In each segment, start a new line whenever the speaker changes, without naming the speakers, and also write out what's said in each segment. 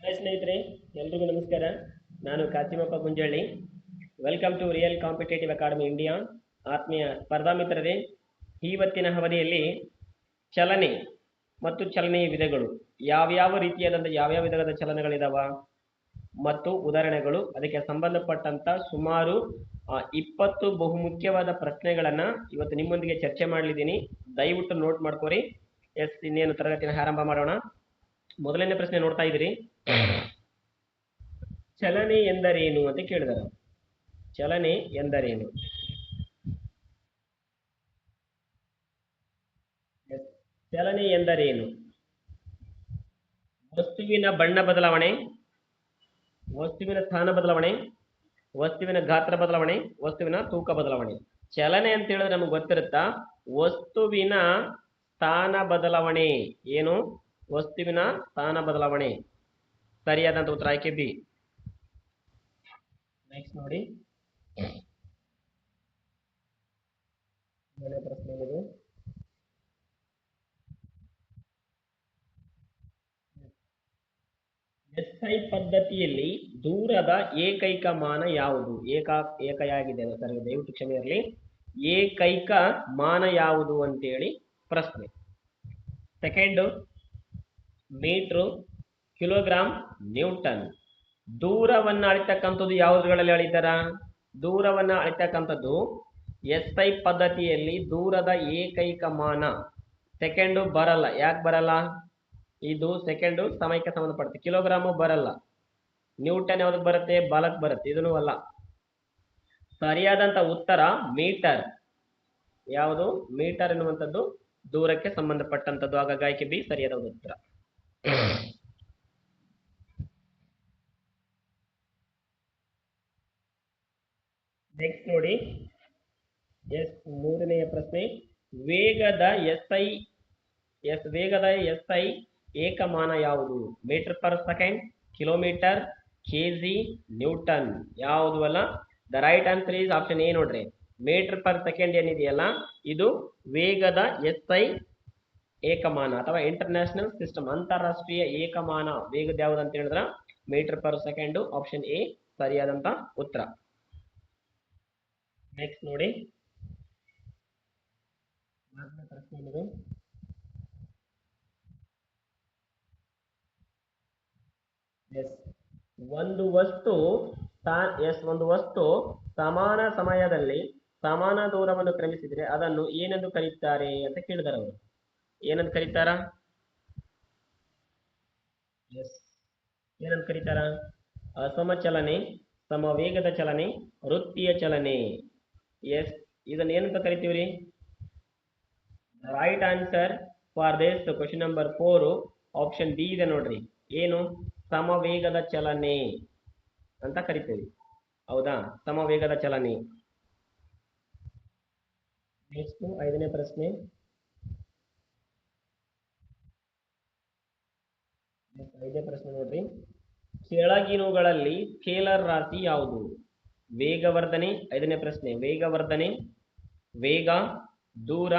Hi ಸ್ನೇಹಿತರೆ, ಎಲ್ರಿಗೂ ನಮಸ್ಕಾರ. ನಾನು Kasimappa Gunjalli. Welcome to real competitive academy India. ಆತ್ಮೀಯ ಸ್ಪರ್ಧಾ ಮಿತ್ರರೇ, ಇವತ್ತಿನ ಅವಧಿಯಲ್ಲಿ ಚಲನೆ ಮತ್ತು ಚಲನೆಯ ವಿಧಗಳು, ಯಾವ್ಯಾವ ರೀತಿಯಾದಂಥ ಯಾವ್ಯಾವ ವಿಧದ ಚಲನೆಗಳಿದಾವ ಮತ್ತು ಉದಾಹರಣೆಗಳು, ಅದಕ್ಕೆ ಸಂಬಂಧಪಟ್ಟಂತ ಸುಮಾರು 20 ಬಹುಮುಖ್ಯವಾದ ಪ್ರಶ್ನೆಗಳನ್ನ ಇವತ್ತು ನಿಮ್ಮೊಂದಿಗೆ ಚರ್ಚೆ ಮಾಡಲಿದ್ದೀನಿ. ದಯವಿಟ್ಟು ನೋಟ್ ಮಾಡ್ಕೋರಿ. ಎಸ್, ಇನ್ನೇನು ತರಗತಿನ ಆರಂಭ ಮಾಡೋಣ. ಮೊದಲನೇ ಪ್ರಶ್ನೆ ನೋಡ್ತಾ ಇದ್ದೀರಿ. ಚಲನೆ ಎಂದರೇನು ಅಂತ ಕೇಳಿದಾರೆ. ಚಲನೆ ಎಂದರೇನು? ಚಲನೆ ಎಂದರೇನು? ವಸ್ತುವಿನ ಬಣ್ಣ ಬದಲಾವಣೆ, ವಸ್ತುವಿನ ಸ್ಥಾನ ಬದಲಾವಣೆ, ವಸ್ತುವಿನ ಗಾತ್ರ ಬದಲಾವಣೆ, ವಸ್ತುವಿನ ತೂಕ ಬದಲಾವಣೆ. ಚಲನೆ ಅಂತ ಹೇಳಿದ್ರೆ ನಮಗೆ ಗೊತ್ತಿರುತ್ತಾ, ವಸ್ತುವಿನ ಸ್ಥಾನ ಬದಲಾವಣೆ. ಏನು? ವಸ್ತುವಿನ ಸ್ಥಾನ ಬದಲಾವಣೆ. ಸರಿಯಾದಂತ ಉತ್ತರ ಆಯ್ಕೆ ಬಿ. ನೆಕ್ಸ್ಟ್ ನೋಡಿ, ಪ್ರಶ್ನೆ ಇದೆ. ಎಸ್ಐ ಪದ್ಧತಿಯಲ್ಲಿ ದೂರದ ಏಕೈಕ ಮಾನ ಯಾವುದು? ಏಕೆಯಾಗಿದೆ ಸರ್, ದಯವಿಟ್ಟು ಕ್ಷಮೆ ಇರಲಿ. ಏಕೈಕ ಮಾನ ಯಾವುದು ಅಂತೇಳಿ ಪ್ರಶ್ನೆ. Second, metre, kilogram, newton. ದೂರವನ್ನ ಅಳಿತಕ್ಕಂಥದ್ದು ಯಾವುದ್ರಲ್ಲಿ ಅಳಿತಾರ? ದೂರವನ್ನ ಅಳಿತಕ್ಕಂಥದ್ದು ಎಸ್ಐ ಪದ್ಧತಿಯಲ್ಲಿ ದೂರದ ಏಕೈಕ ಮಾನ ಸೆಕೆಂಡು ಬರಲ್ಲ. ಯಾಕೆ ಬರಲ್ಲ? ಇದು ಸೆಕೆಂಡು ಸಮಯಕ್ಕೆ ಸಂಬಂಧಪಡುತ್ತೆ. ಕಿಲೋಗ್ರಾಮು ಬರಲ್ಲ. ನ್ಯೂಟನ್ ಯಾವ್ದಕ್ಕೆ ಬರುತ್ತೆ? ಬಲಕ್ಕೆ ಬರುತ್ತೆ. ಇದನ್ನು ಅಲ್ಲ. ಸರಿಯಾದಂತ ಉತ್ತರ ಮೀಟರ್. ಯಾವುದು? ಮೀಟರ್ ಎನ್ನುವಂಥದ್ದು ದೂರಕ್ಕೆ ಸಂಬಂಧಪಟ್ಟಂಥದ್ದು. ಹಾಗಾಗಿ ಆಯ್ಕೆ ಬಿ ಸರಿಯಾದ ಉತ್ತರ. ನೆಕ್ಸ್ಟ್ ನೋಡಿ, ಮೂರನೆಯ ಪ್ರಶ್ನೆ. ವೇಗದ ಎಸ್ಐ ಏಕಮಾನ ಯಾವುದು? Metre per second, kilometre, KG, newton. ಯಾವುದು ಅಲ್ಲ. The right answer is option A. ನೋಡ್ರಿ, ಮೀಟರ್ ಪರ್ ಸೆಕೆಂಡ್ ಏನಿದೆಯಲ್ಲ, ಇದು ವೇಗದ ಎಸ್ಐ ಏಕಮಾನ ಅಥವಾ ಇಂಟರ್ನ್ಯಾಷನಲ್ ಸಿಸ್ಟಮ್, ಅಂತಾರಾಷ್ಟ್ರೀಯ ಏಕಮಾನ ವೇಗದ ಯಾವುದು ಅಂತ ಹೇಳಿದ್ರ metre per second. Option a ಸರಿಯಾದಂತ ಉತ್ತರ. ನೆಕ್ಸ್ಟ್ ನೋಡಿ, ಪ್ರಶ್ನೆ. ಒಂದು ವಸ್ತು ಸಮಾನ ಸಮಯದಲ್ಲಿ ಸಮಾನ ದೂರವನ್ನು ಕ್ರಮಿಸಿದ್ರೆ ಅದನ್ನು ಏನೆಂದು ಕರೀತಾರೆ ಅಂತ ಕೇಳಿದಾರೆ ಅವರು. ಏನಂತ ಕರೀತಾರ? ಏನಂತ ಕರೀತಾರ? ಅಸಮಚಲನೆ, ಸಮವೇಗದ ಚಲನೆ, ವೃತ್ತೀಯ ಚಲನೆ. ಎಸ್, ಇದನ್ನ ಏನಂತ ಕರಿತೀವ್ರಿ? Right answer for this question number 4 option b ಇದೆ ನೋಡ್ರಿ. ಏನು? ಸಮವೇಗದ ಚಲನೆ ಅಂತ ಕರಿತೀವಿ. ಹೌದಾ? ಸಮವೇಗದ ಚಲನೆ. ನೆಕ್ಸ್ಟ್ 5ನೇ ಪ್ರಶ್ನೆ. ನೋಡ್ರಿ, ಕೆಳಗಿನವುಗಳಲ್ಲಿ ಸ್ಕೇಲರ್ ರಾಶಿ ಯಾವುದು? ವೇಗವರ್ಧನೆ. 5ನೇ ಪ್ರಶ್ನೆ. ವೇಗವರ್ಧನೆ, ವೇಗ, ದೂರ,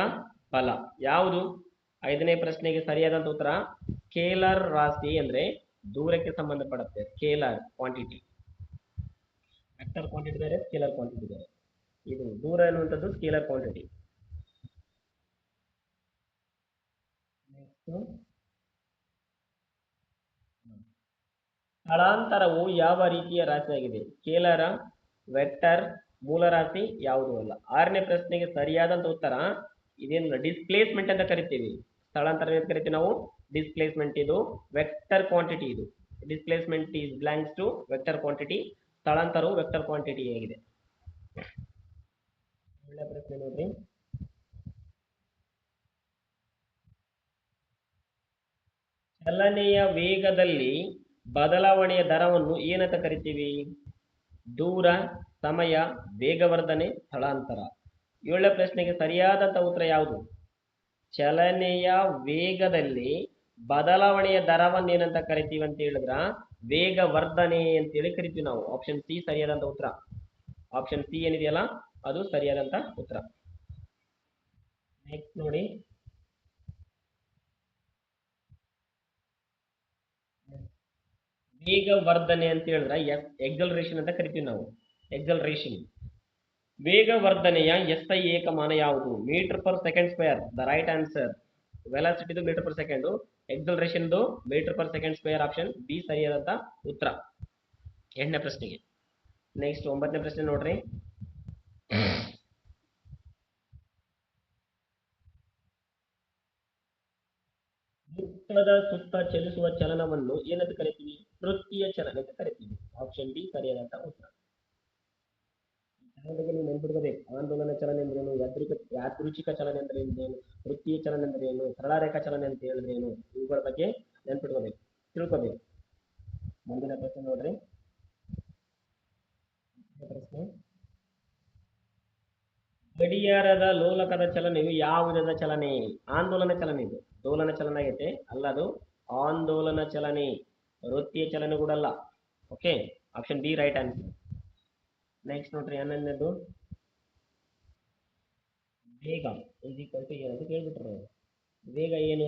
ಬಲ. ಯಾವುದು? 5ನೇ ಪ್ರಶ್ನೆಗೆ ಸರಿಯಾದಂತ ಉತ್ತರ ಸ್ಕೇಲರ್ ರಾಶಿ ಅಂದ್ರೆ ದೂರಕ್ಕೆ ಸಂಬಂಧಪಡುತ್ತೆ. Scalar quantity. ವೆಕ್ಟರ್ ಕ್ವಾಂಟಿಟಿ ಬೇರೆ, ಸ್ಕೇಲರ್ ಕ್ವಾಂಟಿಟಿ ಬೇರೆ. ಇದು ದೂರ ಎನ್ನುವಂಥದ್ದು ಸ್ಕೇಲರ್ ಕ್ವಾಂಟಿಟಿ. ಸ್ಥಳಾಂತರವು ಯಾವ ರೀತಿಯ ರಾಶಿಯಾಗಿದೆ? ಸ್ಕೇಲರ, ವೆಕ್ಟರ್, ಮೂಲರಾಶಿ, ಯಾವುದು ಅಲ್ಲ. 6ನೇ ಪ್ರಶ್ನೆಗೆ ಸರಿಯಾದಂತ ಉತ್ತರ ಇದೇನು? ಡಿಸ್ಪ್ಲೇಸ್ಮೆಂಟ್ ಅಂತ ಕರಿತೀವಿ. ಸ್ಥಳಾಂತರ ಅಂತ ಕರಿತೀವಿ ನಾವು ಡಿಸ್ಪ್ಲೇಸ್ಮೆಂಟ್. ಇದು ವೆಕ್ಟರ್ ಕ್ವಾಂಟಿಟಿ. ಇದು displacement is belongs to vector quantity. ಸ್ಥಳಾಂತರವು ವೆಕ್ಟರ್ ಕ್ವಾಂಟಿಟಿ ಆಗಿದೆ. ಒಳ್ಳೆ ಪ್ರಶ್ನೆ ನೋಡ್ರಿ. ಚಲನೆಯ ವೇಗದಲ್ಲಿ ಬದಲಾವಣೆಯ ದರವನ್ನು ಏನಂತ ಕರಿತೀವಿ? ದೂರ, ಸಮಯ, ವೇಗವರ್ಧನೆ, ಸ್ಥಳಾಂತರ. 7ನೇ ಪ್ರಶ್ನೆಗೆ ಸರಿಯಾದಂತ ಉತ್ತರ ಯಾವುದು? ಚಲನೆಯ ವೇಗದಲ್ಲಿ ಬದಲಾವಣೆಯ ದರವನ್ನು ಏನಂತ ಕರಿತೀವಿ ಅಂತ ಹೇಳಿದ್ರ ವೇಗವರ್ಧನೆ ಅಂತೇಳಿ ಕರಿತೀವಿ ನಾವು. ಆಪ್ಷನ್ ಸಿ ಸರಿಯಾದಂತ ಉತ್ತರ. ಆಪ್ಷನ್ ಸಿ ಏನಿದೆಯಲ್ಲ, ಅದು ಸರಿಯಾದಂತ ಉತ್ತರ. ನೆಕ್ಸ್ಟ್ ನೋಡಿ, ವೇಗವರ್ಧನೆ ಅಂತ ಹೇಳಿದ್ರೆ ಎಕ್ಸಲರೇಷನ್ ಅಂತ ಕರಿತೀವಿ ನಾವು. ಎಕ್ಸಲರೇಷನ್. ವೇಗವರ್ಧನೆಯ SI ಏಕಮಾನ ಯಾವುದು? Metre per second square. The right answer. ವೆಲಾಸಿಟಿದು ಮೀಟರ್ ಪರ್ ಸೆಕೆಂಡ್, ಎಕ್ಸಲರೇಷನ್ದು metre per second square. Option b ಸರಿಯಾದಂತ ಉತ್ತರ 8ನೇ ಪ್ರಶ್ನೆಗೆ. ನೆಕ್ಸ್ಟ್ 9ನೇ ಪ್ರಶ್ನೆ ನೋಡ್ರಿ. ವೃತ್ತದ ಸುತ್ತ ಚಲಿಸುವ ಚಲನವನ್ನು ಏನಂತ ಕರಿತೀವಿ? ವೃತ್ತೀಯ ಚಲನೆ ಅಂತ ಕರಿತೀವಿ. ಆಪ್ಷನ್ ಡಿ ಸರಿಯಾದಂತ ಉತ್ತರ. ಚಲನೆಗೆ ನೀವು ನೆನ್ಪಿಡ್ಕೋಬೇಕು. ಆಂದೋಲನ ಚಲನೆ ಅಂದ್ರೇನು, ಯಾದೃಚ್ಛಿಕ ಚಲನೆ ಅಂದ್ರೆ ಏನು, ವೃತ್ತೀಯ ಚಲನೆ ಅಂದ್ರೆ ಏನು, ಸರಳ ರೇಖಾ ಚಲನೆ ಅಂತ ಹೇಳಿದ್ರೆ ಏನು, ಇವುಗಳ ಬಗ್ಗೆ ನೆನ್ಪಿಡ್ಕೋಬೇಕು, ತಿಳ್ಕೋಬೇಕು. ಮುಂದಿನ ಪ್ರಶ್ನೆ ನೋಡ್ರಿ. ಪ್ರಶ್ನೆ, ಗಡಿಯಾರದ ಲೋಲಕದ ಚಲನೆಯು ಯಾವ ವಿಧದ ಚಲನೆ? ಆಂದೋಲನ ಚಲನೆ. ಇದು ದೋಲನ ಚಲನೆ ಆಗೈತೆ, ಅಲ್ಲದು ಆಂದೋಲನ ಚಲನೆ, ವೃತ್ತೀಯ ಚಲನೆ ಕೂಡ ಅಲ್ಲ. Okay, option b right answer. Next ನೋಡ್ರಿ 11ನೇದು. ವೇಗ ಇಸ್ ಈಕ್ವಲ್ ಟು ಏನಂತ ಕೇಳ್ಬಿಟ್ರು. ವೇಗ ಏನು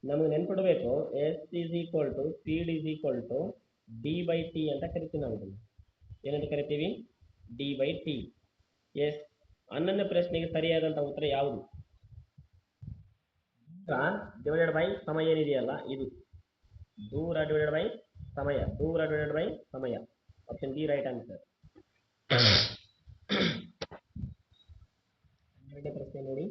ನಮಗೆ ನೆನ್ಪಿಡ್ಬೇಕು? S is equal to speed is equal to D/T ಅಂತ ಕರಿತೀವಿ ನಾವು. ಇದನ್ನು ಏನಂತ ಕರಿತೀವಿ? D/T. ಎಸ್. 11ನೇ ಪ್ರಶ್ನೆಗೆ ಸರಿಯಾದಂತ ಉತ್ತರ ಯಾವುದು? ದೂರ ಡಿವೈಡೆಡ್ ಬೈ ಸಮಯ ಏನಿದೆಯಲ್ಲ, ಇದು ದೂರ ಡಿವೈಡೆಡ್ ಬೈ ಸಮಯ. ದೂರ ಡಿವೈಡೆಡ್ ಬೈ ಸಮಯ. Option d right answer. 12ನೇ ಪ್ರಶ್ನೆ ನೋಡಿ.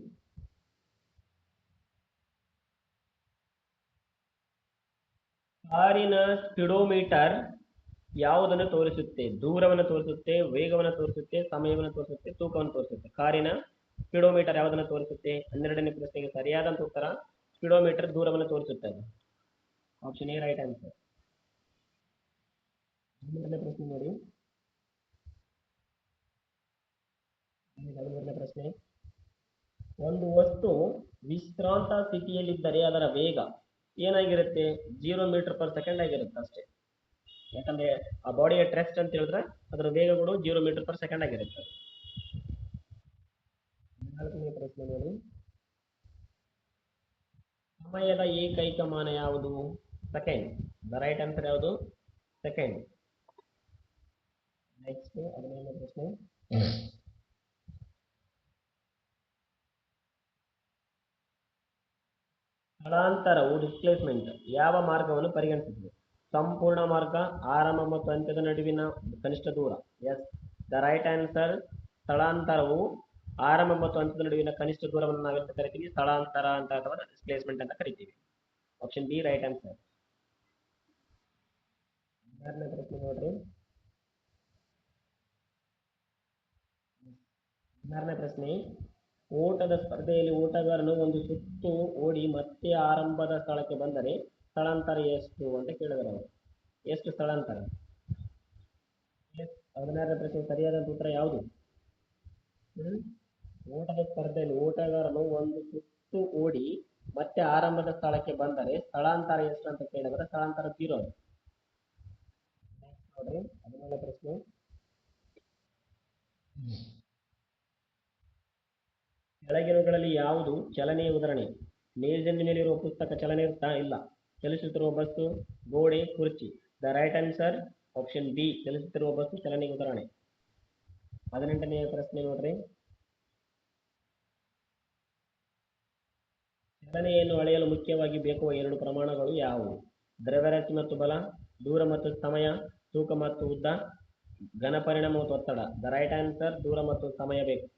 ಕಾರಿನ ಸ್ಪೀಡೋಮೀಟರ್ ಯಾವುದನ್ನು ತೋರಿಸುತ್ತೆ? ದೂರವನ್ನು ತೋರಿಸುತ್ತೆ, ವೇಗವನ್ನು ತೋರಿಸುತ್ತೆ, ಸಮಯವನ್ನು ತೋರಿಸುತ್ತೆ, ತೂಕವನ್ನು ತೋರಿಸುತ್ತೆ. ಕಾರಿನ ಸ್ಪೀಡೋಮೀಟರ್ ಯಾವುದನ್ನು ತೋರಿಸುತ್ತೆ? 12ನೇ ಪ್ರಶ್ನೆಗೆ ಸರಿಯಾದಂತ ಉತ್ತರ ಸ್ಪೀಡೋಮೀಟರ್ ದೂರವನ್ನು ತೋರಿಸುತ್ತೆ. Option a right answer. 13ನೇ ಪ್ರಶ್ನೆ ನೋಡಿ. 13ನೇ ಪ್ರಶ್ನೆ, ಒಂದು ವಸ್ತು ವಿಶ್ರಾಂತ ಸ್ಥಿತಿಯಲ್ಲಿದ್ದರೆ ಅದರ ವೇಗ ಏನಾಗಿರುತ್ತೆ? 0 ಮೀಟರ್ ಪರ್ ಸೆಕೆಂಡ್ ಆಗಿರುತ್ತೆ ಅಷ್ಟೇ. ಯಾಕಂದ್ರೆ ಆ ಬಾಡಿ ಅಟ್ ರೆಸ್ಟ್ ಅಂತ ಹೇಳಿದ್ರೆ ಅದರ ವೇಗಗಳು 0 ಮೀಟರ್ ಪರ್ ಸೆಕೆಂಡ್ ಆಗಿರುತ್ತೆ. 14ನೇ ಪ್ರಶ್ನೆ ನೋಡಿ. ಸಮಯದ ಏಕೈಕ ಮಾನ ಯಾವುದು? ಸೆಕೆಂಡ್. ದ ರೈಟ್ ಆನ್ಸರ್ ಯಾವುದು? ಸೆಕೆಂಡ್. ನೆಕ್ಸ್ಟ್ 15ನೇ ಪ್ರಶ್ನೆ. ಸ್ಥಳಾಂತರವು ಡಿಸ್ಪ್ಲೇಸ್ಮೆಂಟ್ ಯಾವ ಮಾರ್ಗವನ್ನು ಪರಿಗಣಿಸುತ್ತದೆ? ಸಂಪೂರ್ಣ ಮಾರ್ಗ, ಆರಂಭ ಮತ್ತು ಅಂತ್ಯದ ನಡುವಿನ ಕನಿಷ್ಠ ದೂರ. Yes, the right answer. ಸ್ಥಳಾಂತರವು ಆರಂಭ ಮತ್ತು ಅಂತ್ಯದ ನಡುವಿನ ಕನಿಷ್ಠ ದೂರವನ್ನು ನಾವೆಂತ ಕರಿತೀವಿ? ಸ್ಥಳಾಂತರ ಅಂತ ಅಥವಾ ಡಿಸ್ಪ್ಲೇಸ್ಮೆಂಟ್ ಅಂತ ಕರಿತೀವಿ. Option b right answer. 16ನೇ ಪ್ರಶ್ನೆ ನೋಡ್ರಿ. 16ನೇ ಪ್ರಶ್ನೆ, ಓಟದ ಸ್ಪರ್ಧೆಯಲ್ಲಿ ಓಟಗಾರನು ಒಂದು ಸುತ್ತು ಓಡಿ ಮತ್ತೆ ಆರಂಭದ ಸ್ಥಳಕ್ಕೆ ಬಂದರೆ ಸ್ಥಳಾಂತರ ಎಷ್ಟು ಅಂತ ಕೇಳಿದಾರೆ ಅವರು. ಎಷ್ಟು ಸ್ಥಳಾಂತರ? 16ನೇ ಪ್ರಶ್ನೆ ಸರಿಯಾದಂತ ಉತ್ತರ ಯಾವುದು? ಓಟದ ಸ್ಪರ್ಧೆಯಲ್ಲಿ ಓಟಗಾರನು ಒಂದು ಸುತ್ತು ಓಡಿ ಮತ್ತೆ ಆರಂಭದ ಸ್ಥಳಕ್ಕೆ ಬಂದರೆ ಸ್ಥಳಾಂತರ ಎಷ್ಟು ಅಂತ ಕೇಳಿದ್ರೆ ಸ್ಥಳಾಂತರ 0. ನೋಡ್ರಿ 17ನೇ ಪ್ರಶ್ನೆ. ಕೆಳಗಿನವುಗಳಲ್ಲಿ ಯಾವುದು ಚಲನೆಯ ಉದಾಹರಣೆ? ಮೇಜಿನ ಮೇಲಿರುವ ಪುಸ್ತಕ ಚಲನೆ ಇರುತ್ತಾ? ಇಲ್ಲ. ಚಲಿಸುತ್ತಿರುವ ಬಸ್ಸು, ಗೋಡೆ, ಕುರ್ಚಿ. The right answer option B, ಚಲಿಸುತ್ತಿರುವ ಬಸ್ಸು ಚಲನೆಯ ಉದಾಹರಣೆ. 18ನೇ ಪ್ರಶ್ನೆ ನೋಡ್ರಿ. ಚಲನೆಯನ್ನು ಅಳೆಯಲು ಮುಖ್ಯವಾಗಿ ಬೇಕಾಗುವ 2 ಪ್ರಮಾಣಗಳು ಯಾವುವು? ದ್ರವ್ಯರಾಶಿ ಮತ್ತು ಬಲ, ದೂರ ಮತ್ತು ಸಮಯ, ತೂಕ ಮತ್ತು ಉದ್ದ, ಘನ ಪರಿಮಾಣ ಮತ್ತು ಒತ್ತಡ. ದ ರೈಟ್ ಆನ್ಸರ್ ದೂರ ಮತ್ತು ಸಮಯ ಬೇಕು.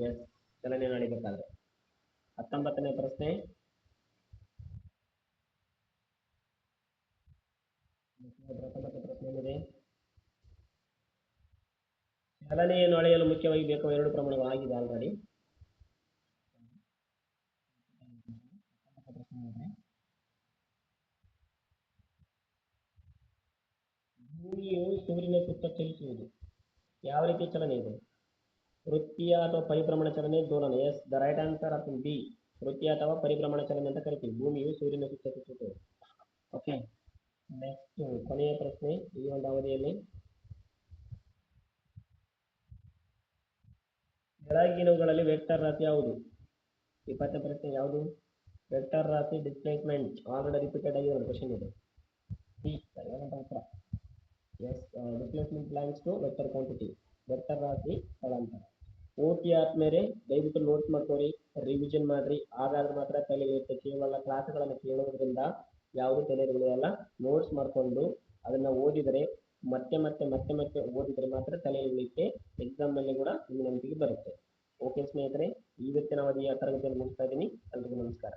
ಎಸ್, ಚಲನೆಯನ್ನು ಅಳಿಬೇಕಾದ್ರೆ. 19ನೇ ಪ್ರಶ್ನೆ. ಪ್ರಶ್ನೆ ಚಲನೆಯನ್ನು ಅಳೆಯಲು ಮುಖ್ಯವಾಗಿ ಬೇಕಾಗುವ 2 ಪ್ರಮಾಣಗಳು ಆಗಿದೆ ಆಲ್ರೆಡಿ. ಭೂಮಿಯು ಸೂರ್ಯನ ಸುತ್ತ ಚಲಿಸುವುದು ಯಾವ ರೀತಿಯ ಚಲನೆ ಇದೆ? ವೃತ್ತೀಯ ಅಥವಾ ಪರಿಭ್ರಮಣ ಚಲನೆ, ದೋಲನ. Yes, the right answer option b, ವೃತ್ತೀಯ ಅಥವಾ ಪರಿಭ್ರಮಣ ಚಲನೆ ಅಂತ ಕರಿತೀವಿ. ಭೂಮಿಯು ಸೂರ್ಯನ ಸುತ್ತ ಸುತ್ತುತ್ತದೆ. ಓಕೆ, ನೆಕ್ಸ್ಟ್ ಕೊನೆಯ ಪ್ರಶ್ನೆ ಈ ಒಂದು ಅವಧಿಯಲ್ಲಿ. ಕೆಳಗಿನವುಗಳಲ್ಲಿ ವೆಕ್ಟರ್ ರಾಶಿ ಯಾವುದು? 20ನೇ ಪ್ರಶ್ನೆ ಯಾವುದು? ವೆಕ್ಟರ್ ರಾಶಿ ಡಿಸ್ಪ್ಲೇಸ್ಮೆಂಟ್. ಆಲ್ರೆಡಿ ರಿಪೀಟೆಡ್ ಆಗಿ ಒಂದು ಕ್ವಶನ್ ಇದೆ. ಸಿ ಸರಿಯಾದಂತ ಉತ್ತರ. Yes, replacement plans to vector quantity, vector ರಾಶಿ ಸ್ಥಳಾಂತರ. ಓಕೆ ಆದ್ಮೇಲೆ ದಯವಿಟ್ಟು ನೋಟ್ ಮಾಡ್ಕೋರಿ, ರಿವಿಷನ್ ಮಾಡ್ರಿ, ಹಾಗಾದ್ರೆ ಮಾತ್ರ ತಲೆ ಇರುತ್ತೆ. ಕೇವಲ ಕ್ಲಾಸ್ಗಳನ್ನು ಕೇಳೋದ್ರಿಂದ ಯಾವುದು ತಲೆ ಉಳಿಯಲ್ಲ. ನೋಟ್ಸ್ ಮಾಡ್ಕೊಂಡು ಅದನ್ನ ಓದಿದರೆ ಮತ್ತೆ ಮತ್ತೆ ಮತ್ತೆ ಮತ್ತೆ ಓದಿದರೆ ಮಾತ್ರ ತಲೆ ಉಳಿಯುತ್ತೆ. ಎಕ್ಸಾಮ್ನಲ್ಲಿ ಕೂಡ ನಿಮ್ಮ ನಂಬಿಕೆ ಬರುತ್ತೆ. ಓಕೆ ಸ್ನೇಹಿತರೆ, ಇವತ್ತಿನ ಅವಧಿಯ ತರಗತಿಯನ್ನು ಮುಗಿಸ್ತಾ ಇದ್ದೀನಿ. ಎಲ್ರಿಗೂ ನಮಸ್ಕಾರ.